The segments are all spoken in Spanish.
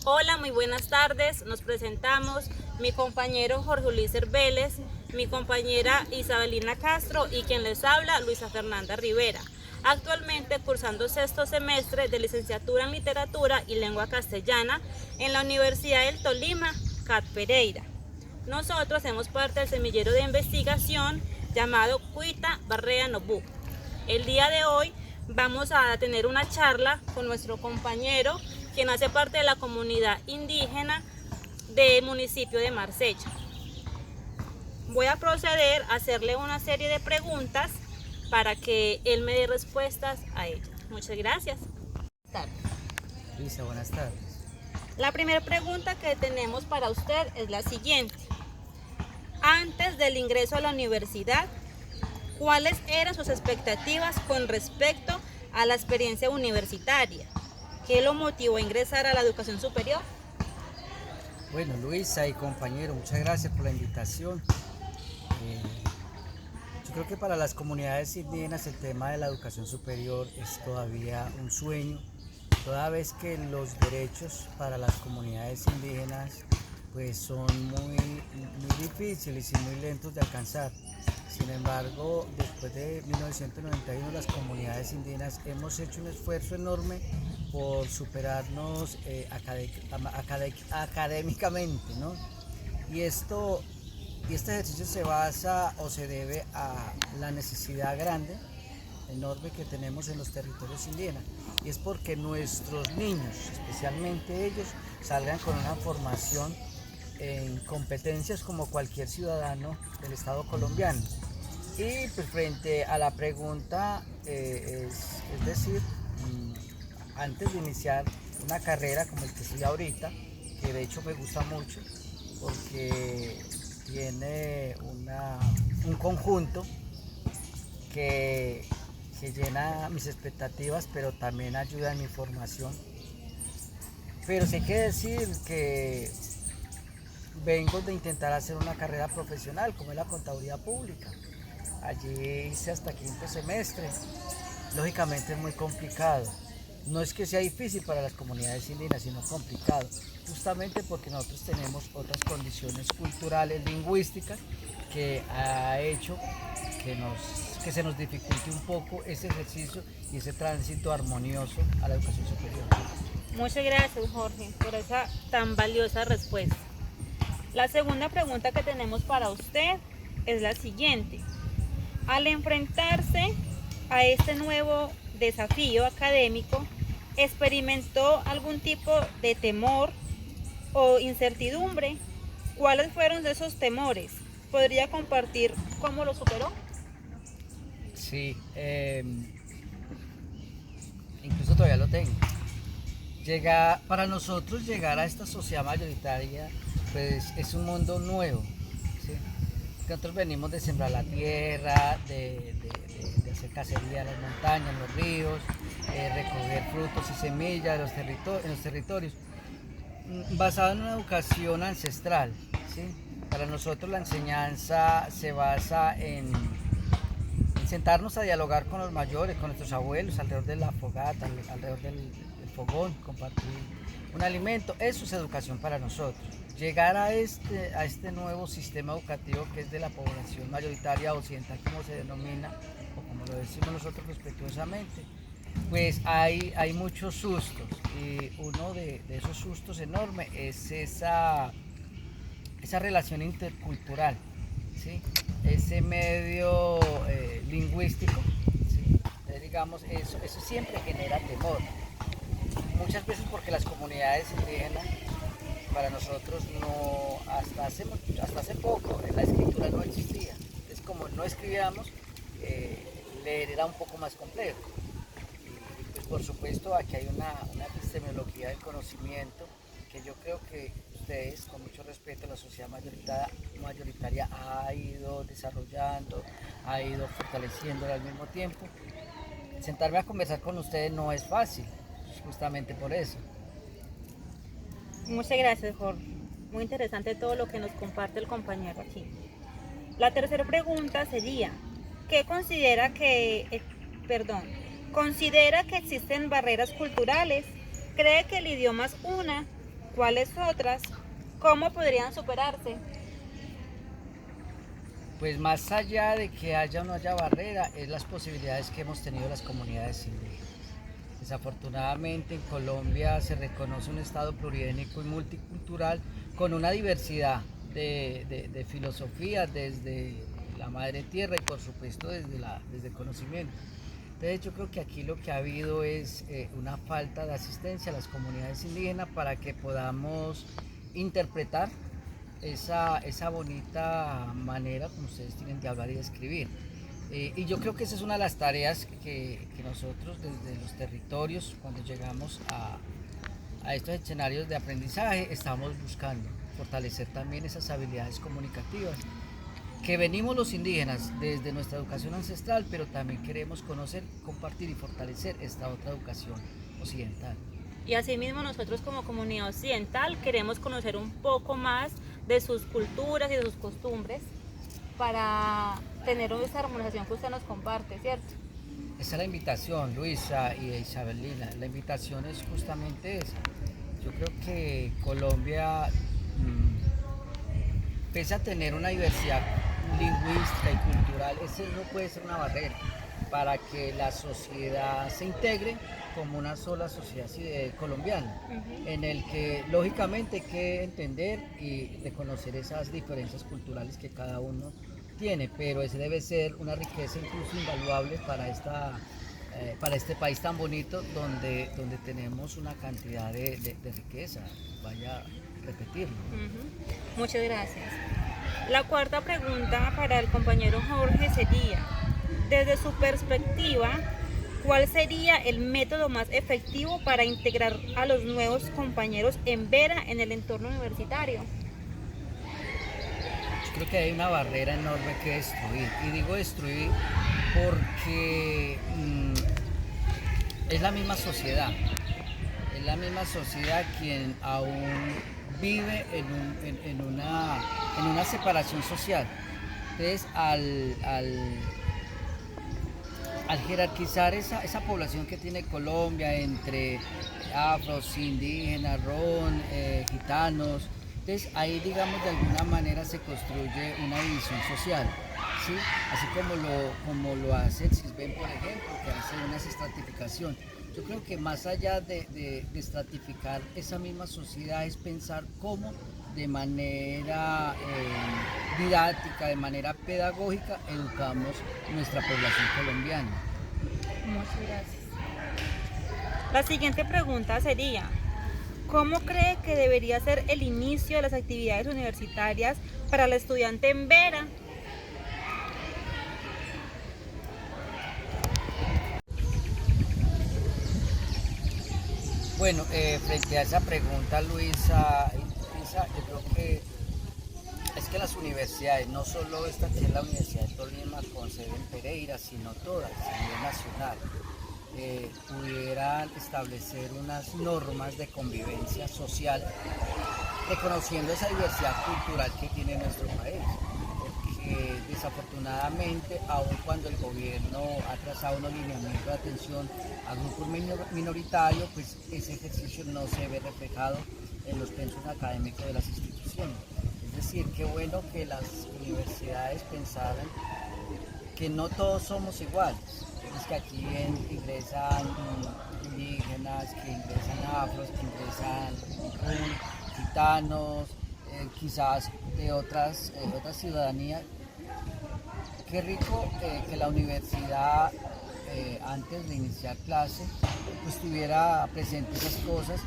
Hola, muy buenas tardes. Nos presentamos mi compañero Jorge Luis Vélez, mi compañera Isabelina Castro y quien les habla, Luisa Fernanda Rivera. Actualmente cursando sexto semestre de licenciatura en literatura y lengua castellana en la Universidad del Tolima, CAT Pereira. Nosotros hacemos parte del semillero de investigación llamado Cuita Barrea Nobú. El día de hoy vamos a tener una charla con nuestro compañero, quien hace parte de la comunidad indígena del municipio de Marsella. Voy a proceder a hacerle una serie de preguntas para que él me dé respuestas a ellas. Muchas gracias. Luisa, buenas tardes. La primera pregunta que tenemos para usted es la siguiente. Antes del ingreso a la universidad, ¿cuáles eran sus expectativas con respecto a la experiencia universitaria? ¿Qué lo motivó a ingresar a la educación superior? Bueno, Luisa y compañero, muchas gracias por la invitación. Yo creo que para las comunidades indígenas el tema de la educación superior es todavía un sueño, toda vez que los derechos para las comunidades indígenas pues son muy difíciles y muy lentos de alcanzar. Sin embargo, después de 1991 las comunidades indígenas hemos hecho un esfuerzo enorme por superarnos académicamente, ¿no? Y este ejercicio se basa o se debe a la necesidad grande, enorme que tenemos en los territorios indígenas. Y es porque nuestros niños, especialmente ellos, salgan con una formación en competencias como cualquier ciudadano del Estado colombiano. Y pues frente a la pregunta, es decir, antes de iniciar una carrera como el que estoy ahorita, que de hecho me gusta mucho porque tiene un conjunto que, que llena mis expectativas, pero también ayuda en mi formación. Pero sí hay que decir que vengo de intentar hacer una carrera profesional, como es la contaduría pública. Allí hice hasta quinto semestre. Lógicamente es muy complicado. No es que sea difícil para las comunidades indígenas, sino complicado, justamente porque nosotros tenemos otras condiciones culturales, lingüísticas, que ha hecho que se nos dificulte un poco ese ejercicio y ese tránsito armonioso a la educación superior. Muchas gracias, Jorge, por esa tan valiosa respuesta. La segunda pregunta que tenemos para usted es la siguiente. Al enfrentarse a este nuevo desafío académico, ¿experimentó algún tipo de temor o incertidumbre? ¿Cuáles fueron esos temores? ¿Podría compartir cómo lo superó? Sí, incluso todavía lo tengo. Para nosotros llegar a esta sociedad mayoritaria pues es un mundo nuevo, ¿sí? Nosotros venimos de sembrar la tierra, de hacer cacería en las montañas, en los ríos, recoger frutos y semillas en los territorios, basado en una educación ancestral, ¿sí? Para nosotros la enseñanza se basa en sentarnos a dialogar con los mayores, con nuestros abuelos, alrededor de la fogata, alrededor del fogón, compartir un alimento. Eso es educación para nosotros. Llegar a este nuevo sistema educativo que es de la población mayoritaria occidental, como se denomina, o como lo decimos nosotros respetuosamente, pues hay muchos sustos, y uno de esos sustos enormes es esa relación intercultural, ¿sí? Ese medio lingüístico, ¿sí? Digamos, eso siempre genera temor. Muchas veces porque las comunidades indígenas, para nosotros, no, hasta hace poco, la escritura no existía. Es como no escribíamos, leer era un poco más complejo. Y pues por supuesto aquí hay una epistemología del conocimiento que yo creo que ustedes, con mucho respeto, la sociedad mayoritaria ha ido desarrollando, ha ido fortaleciendo al mismo tiempo. Sentarme a conversar con ustedes no es fácil, justamente por eso. Muchas gracias, Jorge. Muy interesante todo lo que nos comparte el compañero aquí. La tercera pregunta sería, ¿qué considera que existen barreras culturales? ¿Cree que el idioma es una? cuáles otras, cómo podrían superarse. Pues más allá de que haya o no haya barrera, es las posibilidades que hemos tenido las comunidades indígenas. Desafortunadamente en Colombia se reconoce un Estado pluriétnico y multicultural con una diversidad de filosofías desde la madre tierra y por supuesto desde el conocimiento. Entonces yo creo que aquí lo que ha habido es una falta de asistencia a las comunidades indígenas para que podamos interpretar esa bonita manera como ustedes tienen de hablar y de escribir. Y yo creo que esa es una de las tareas que nosotros desde los territorios, cuando llegamos a estos escenarios de aprendizaje, estamos buscando fortalecer también esas habilidades comunicativas que venimos los indígenas desde nuestra educación ancestral, pero también queremos conocer, compartir y fortalecer esta otra educación occidental. Y asimismo nosotros como comunidad occidental queremos conocer un poco más de sus culturas y de sus costumbres para tener esa armonización que usted nos comparte, ¿cierto? Esa es la invitación, Luisa y Isabelina. La invitación es justamente esa. Yo creo que Colombia, pese a tener una diversidad lingüística y cultural, ese no puede ser una barrera para que la sociedad se integre como una sola sociedad colombiana, en el que lógicamente hay que entender y reconocer esas diferencias culturales que cada uno tiene, pero ese debe ser una riqueza incluso invaluable para este país tan bonito donde tenemos una cantidad de riqueza, vaya a repetirlo. Muchas gracias. La cuarta pregunta para el compañero Jorge sería, desde su perspectiva, ¿cuál sería el método más efectivo para integrar a los nuevos compañeros en Vera en el entorno universitario? Yo creo que hay una barrera enorme que destruir, y digo destruir porque es la misma sociedad quien aún vive en una separación social. Entonces, al jerarquizar esa población que tiene Colombia entre afros, indígenas, ron, gitanos, entonces ahí digamos de alguna manera se construye una división social, ¿sí? Así como lo hace el CISBEN, por ejemplo, que hace una estratificación. Yo creo que más allá de estratificar esa misma sociedad es pensar cómo de manera didáctica, de manera pedagógica, educamos nuestra población colombiana. Muchas gracias. La siguiente pregunta sería, ¿cómo cree que debería ser el inicio de las actividades universitarias para el estudiante en Vera? Bueno, frente a esa pregunta, Luisa, yo creo que es que las universidades, no solo esta que es la Universidad de Tolima con sede en Pereira, sino todas a nivel nacional, pudieran establecer unas normas de convivencia social, reconociendo esa diversidad cultural que tiene nuestro país. Porque desafortunadamente, aun cuando el gobierno ha trazado unos lineamientos de atención a grupos minoritarios, pues ese ejercicio no se ve reflejado en los pensos académicos de las instituciones. Es decir, qué bueno que las universidades pensaran que no todos somos iguales. Es que aquí ingresan indígenas, que ingresan afros, que ingresan gitanos, quizás de otras ciudadanías. Qué rico que la universidad antes de iniciar clase pues tuviera presente esas cosas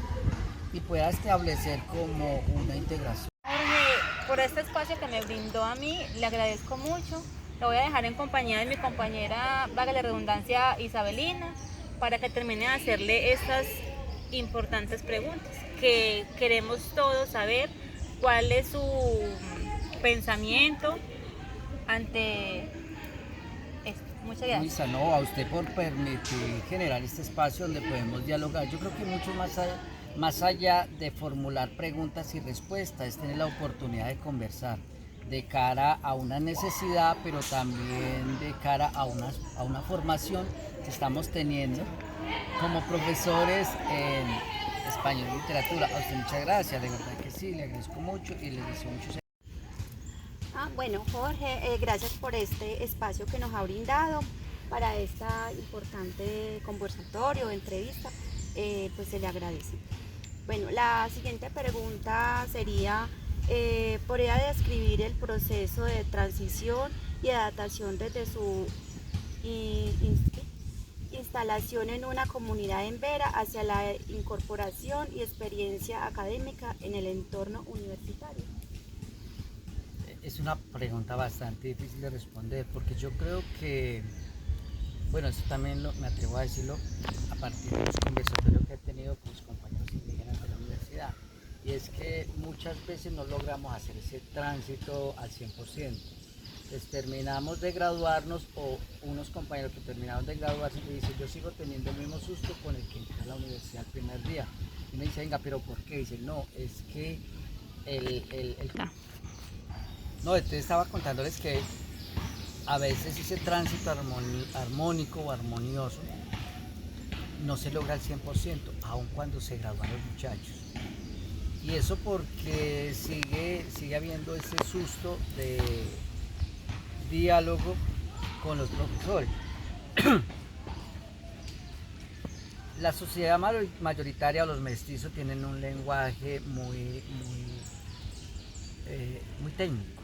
y pueda establecer como una integración. Jorge, por este espacio que me brindó a mí, le agradezco mucho. Lo voy a dejar en compañía de mi compañera, valga la redundancia, Isabelina, para que termine de hacerle estas importantes preguntas que queremos todos saber cuál es su pensamiento ante esto. Muchas gracias. Luisa, no, a usted por permitir generar este espacio donde podemos dialogar. Yo creo que mucho más allá de formular preguntas y respuestas, es tener la oportunidad de conversar de cara a una necesidad, pero también de cara a una formación que estamos teniendo como profesores en español y literatura. A usted muchas gracias, de verdad que sí, le agradezco mucho y le deseo mucho. Bueno, Jorge, gracias por este espacio que nos ha brindado para esta importante conversatorio, entrevista, pues se le agradece. Bueno, la siguiente pregunta sería, ¿podría describir el proceso de transición y adaptación desde su instalación en una comunidad en Vera hacia la incorporación y experiencia académica en el entorno universitario? Es una pregunta bastante difícil de responder porque yo creo que, bueno, eso también me atrevo a decirlo a partir de los conversatorios que he tenido con los compañeros indígenas de la universidad, y es que muchas veces no logramos hacer ese tránsito al 100%. Entonces terminamos de graduarnos, o unos compañeros que terminaron de graduarse me dicen, yo sigo teniendo el mismo susto con el que entré a la universidad el primer día. Y me dice, venga, ¿pero por qué? Dice, no, es que No, entonces estaba contándoles que a veces ese tránsito armónico o armonioso no se logra al 100%, aun cuando se gradúan los muchachos. Y eso porque sigue habiendo ese susto de diálogo con los profesores. La sociedad mayoritaria o los mestizos tienen un lenguaje muy técnico.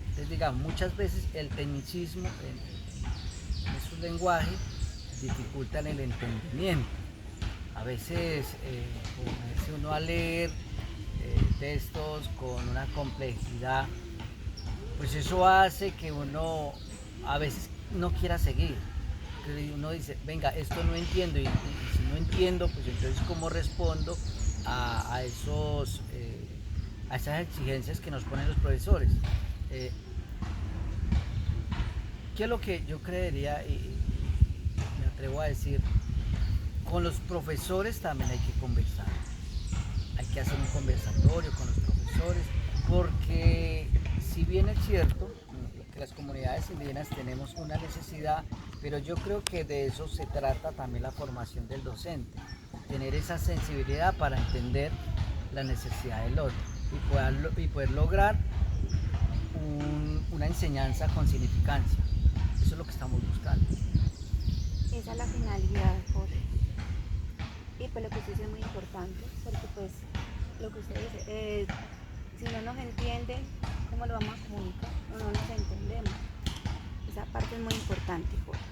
Entonces, digamos, muchas veces el tecnicismo en su lenguaje dificultan el entendimiento. A veces ponerse uno a leer textos con una complejidad, pues eso hace que uno a veces no quiera seguir. Que uno dice, venga, esto no entiendo, y si no entiendo, pues entonces cómo respondo a esas exigencias que nos ponen los profesores. ¿Qué es lo que yo creería y me atrevo a decir? Con los profesores también hay que conversar, hay que hacer un conversatorio con los profesores, porque si bien es cierto que las comunidades indígenas tenemos una necesidad, pero yo creo que de eso se trata también la formación del docente, tener esa sensibilidad para entender la necesidad del otro y poder lograr una enseñanza con significancia. Eso es lo que estamos buscando. Esa es la finalidad, Jorge. Y pues lo que usted dice es muy importante, porque pues lo que usted dice, si no nos entienden, ¿cómo lo vamos a comunicar? No nos entendemos. Esa parte es muy importante, Jorge.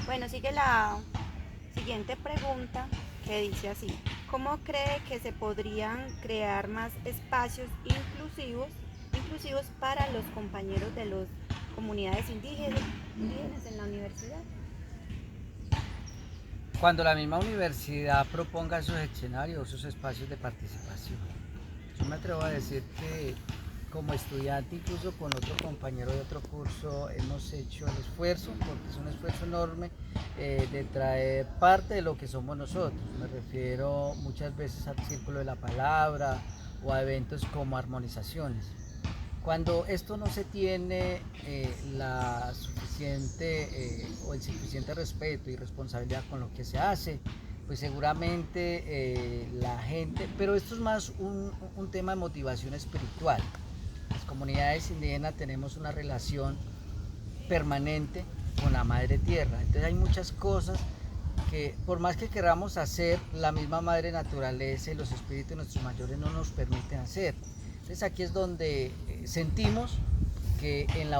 Bueno, sigue la siguiente pregunta, que dice así: ¿cómo cree que se podrían crear más espacios inclusivos para los compañeros de las comunidades indígenas en la universidad? Cuando la misma universidad proponga esos escenarios, esos espacios de participación. Yo me atrevo a decir que como estudiante, incluso con otro compañero de otro curso, hemos hecho el esfuerzo, porque es un esfuerzo enorme, de traer parte de lo que somos nosotros. Me refiero muchas veces al Círculo de la Palabra o a eventos como armonizaciones. Cuando esto no se tiene la suficiente o el suficiente respeto y responsabilidad con lo que se hace, pues seguramente la gente, pero esto es más un tema de motivación espiritual. Las comunidades indígenas tenemos una relación permanente con la madre tierra, entonces hay muchas cosas que por más que queramos hacer, la misma madre naturaleza y los espíritus de nuestros mayores no nos permiten hacer. Entonces aquí es donde sentimos que en la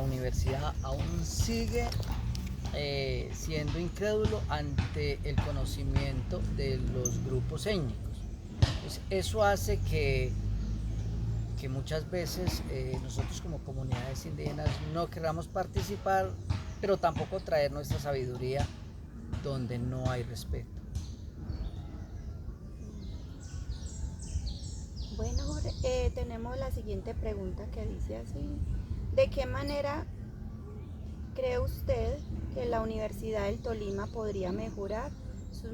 universidad aún sigue siendo incrédulo ante el conocimiento de los grupos étnicos. Pues eso hace que muchas veces nosotros como comunidades indígenas no queramos participar, pero tampoco traer nuestra sabiduría donde no hay respeto. Bueno, tenemos la siguiente pregunta, que dice así: ¿de qué manera cree usted que la Universidad del Tolima podría mejorar sus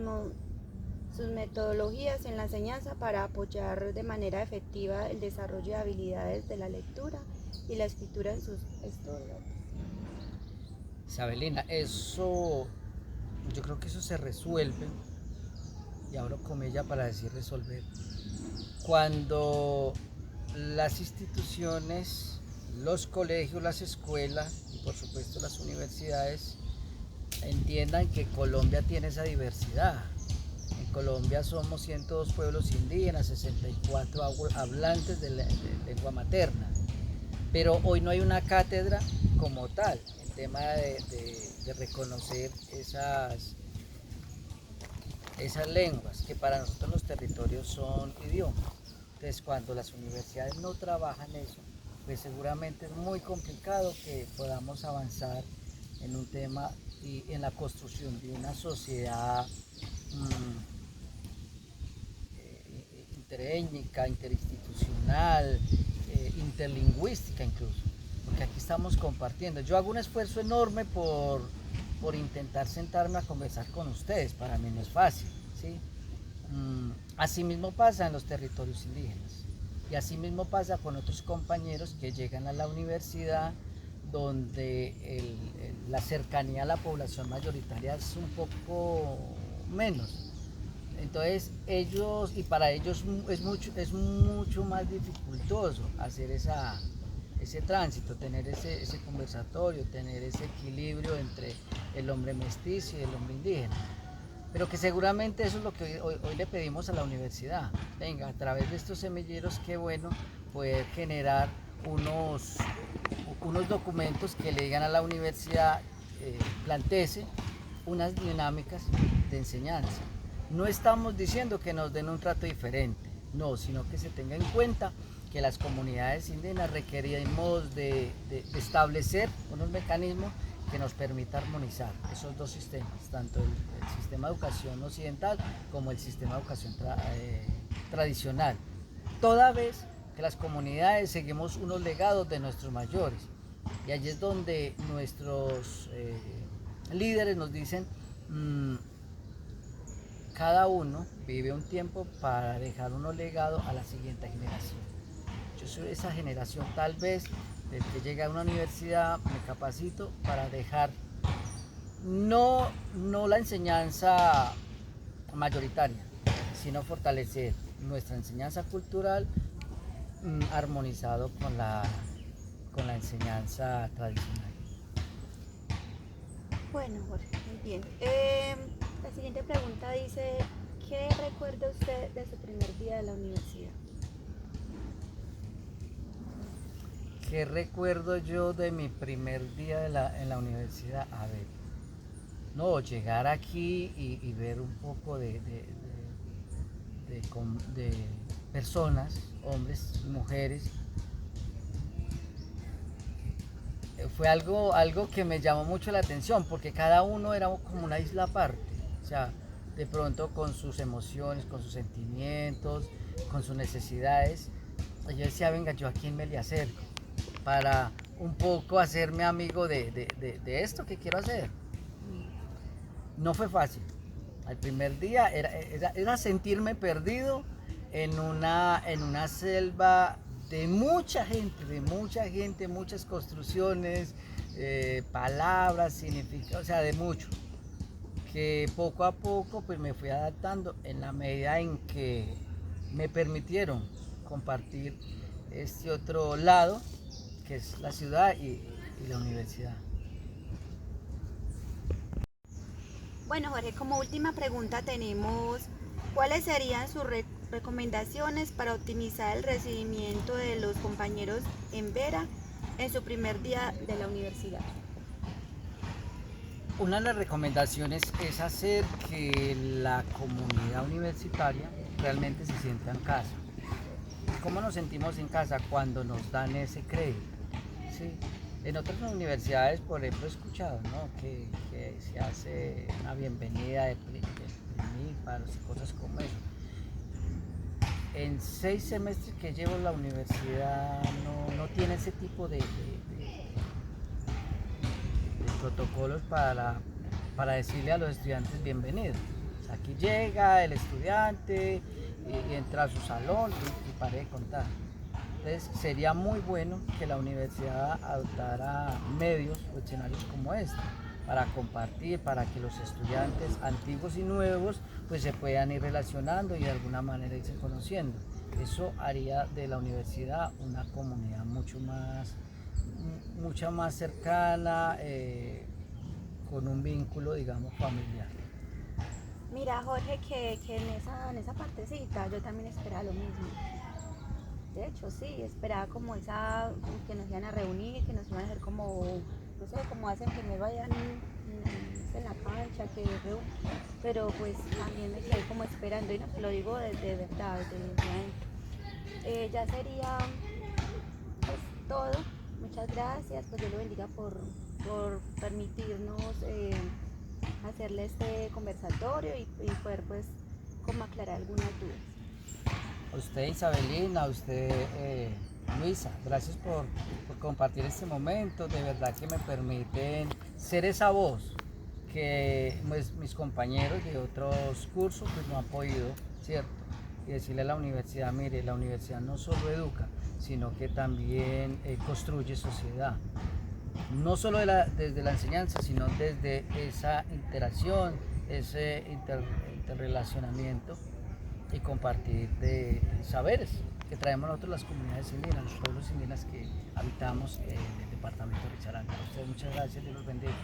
metodologías en la enseñanza para apoyar de manera efectiva el desarrollo de habilidades de la lectura y la escritura en sus estudiantes? Isabelina, eso, yo creo que eso se resuelve y abro comillas para decir resolver, cuando las instituciones, los colegios, las escuelas y por supuesto las universidades entiendan que Colombia tiene esa diversidad. En Colombia somos 102 pueblos indígenas, 64 hablantes de lengua materna, pero hoy no hay una cátedra como tal en tema de reconocer esas lenguas que para nosotros en los territorios son idiomas. Entonces cuando las universidades no trabajan eso, pues seguramente es muy complicado que podamos avanzar en un tema y en la construcción de una sociedad interétnica, interinstitucional, interlingüística incluso, porque aquí estamos compartiendo. Yo hago un esfuerzo enorme por intentar sentarme a conversar con ustedes, para mí no es fácil, ¿sí? Así mismo pasa en los territorios indígenas y así mismo pasa con otros compañeros que llegan a la universidad donde la cercanía a la población mayoritaria es un poco menos. Entonces ellos, y para ellos es mucho más dificultoso hacer ese tránsito, tener ese conversatorio, tener ese equilibrio entre el hombre mestizo y el hombre indígena. Pero que seguramente eso es lo que hoy le pedimos a la universidad. Venga, a través de estos semilleros, qué bueno poder generar unos documentos que le digan a la universidad, plantéese unas dinámicas de enseñanza. No estamos diciendo que nos den un trato diferente, no, sino que se tenga en cuenta que las comunidades indígenas requerimos de establecer unos mecanismos que nos permita armonizar esos dos sistemas, tanto el sistema de educación occidental como el sistema de educación tradicional, toda vez que las comunidades seguimos unos legados de nuestros mayores, y allí es donde nuestros líderes nos dicen, cada uno vive un tiempo para dejar unos legados a la siguiente generación. Yo soy esa generación, tal vez desde que llegue a una universidad me capacito para dejar no la enseñanza mayoritaria, sino fortalecer nuestra enseñanza cultural armonizado con la enseñanza tradicional. Bueno, Jorge, muy bien. La siguiente pregunta dice, ¿qué recuerda usted de su primer día de la universidad? ¿Qué recuerdo yo de mi primer día en la universidad? A ver, no, llegar aquí y ver un poco de personas, hombres y mujeres, fue algo que me llamó mucho la atención, porque cada uno era como una isla aparte, o sea, de pronto con sus emociones, con sus sentimientos, con sus necesidades. Yo decía, venga, ¿yo a quién me le acerco para un poco hacerme amigo de esto que quiero hacer? No fue fácil. El primer día era sentirme perdido en una selva de mucha gente, muchas construcciones, palabras, significados, o sea, de mucho. Que poco a poco pues me fui adaptando en la medida en que me permitieron compartir este otro lado, que es la ciudad y la universidad. Bueno, Jorge, como última pregunta tenemos, ¿cuáles serían sus recomendaciones para optimizar el recibimiento de los compañeros en Vera en su primer día de la universidad? Una de las recomendaciones es hacer que la comunidad universitaria realmente se sienta en casa. ¿Cómo nos sentimos en casa? Cuando nos dan ese crédito, ¿sí? En otras universidades, por ejemplo, he escuchado, ¿no?, que se hace una bienvenida de primíparos y cosas como eso. En 6 semestres que llevo en la universidad no tiene ese tipo de protocolos para decirle a los estudiantes bienvenidos. O sea, aquí llega el estudiante y entra a su salón y pare de contar. Entonces sería muy bueno que la universidad adoptara medios o escenarios como este, para compartir, para que los estudiantes antiguos y nuevos pues se puedan ir relacionando y de alguna manera irse conociendo. Eso haría de la universidad una comunidad mucho más cercana, con un vínculo, digamos, familiar. Mira, Jorge, que en esa partecita yo también esperaba lo mismo. De hecho, sí, esperaba como que nos iban a reunir, que nos iban a hacer como, no sé, como hacen primero allá en la cancha, pero pues también me quedé como esperando, y no te lo digo de verdad, desde adentro. Ya sería pues todo. Muchas gracias, pues Dios lo bendiga por permitirnos hacerle este conversatorio y poder pues como aclarar algunas dudas. A usted, Isabelina, a usted, Luisa, gracias por compartir este momento. De verdad que me permiten ser esa voz que pues, mis compañeros de otros cursos pues, no han podido, ¿cierto? Y decirle a la universidad, mire, la universidad no solo educa, sino que también construye sociedad. No solo desde la enseñanza, sino desde esa interacción, ese interrelacionamiento y compartir de saberes que traemos nosotros las comunidades indígenas, los pueblos indígenas que habitamos en el departamento de Risaralda. A ustedes muchas gracias, Dios los bendiga.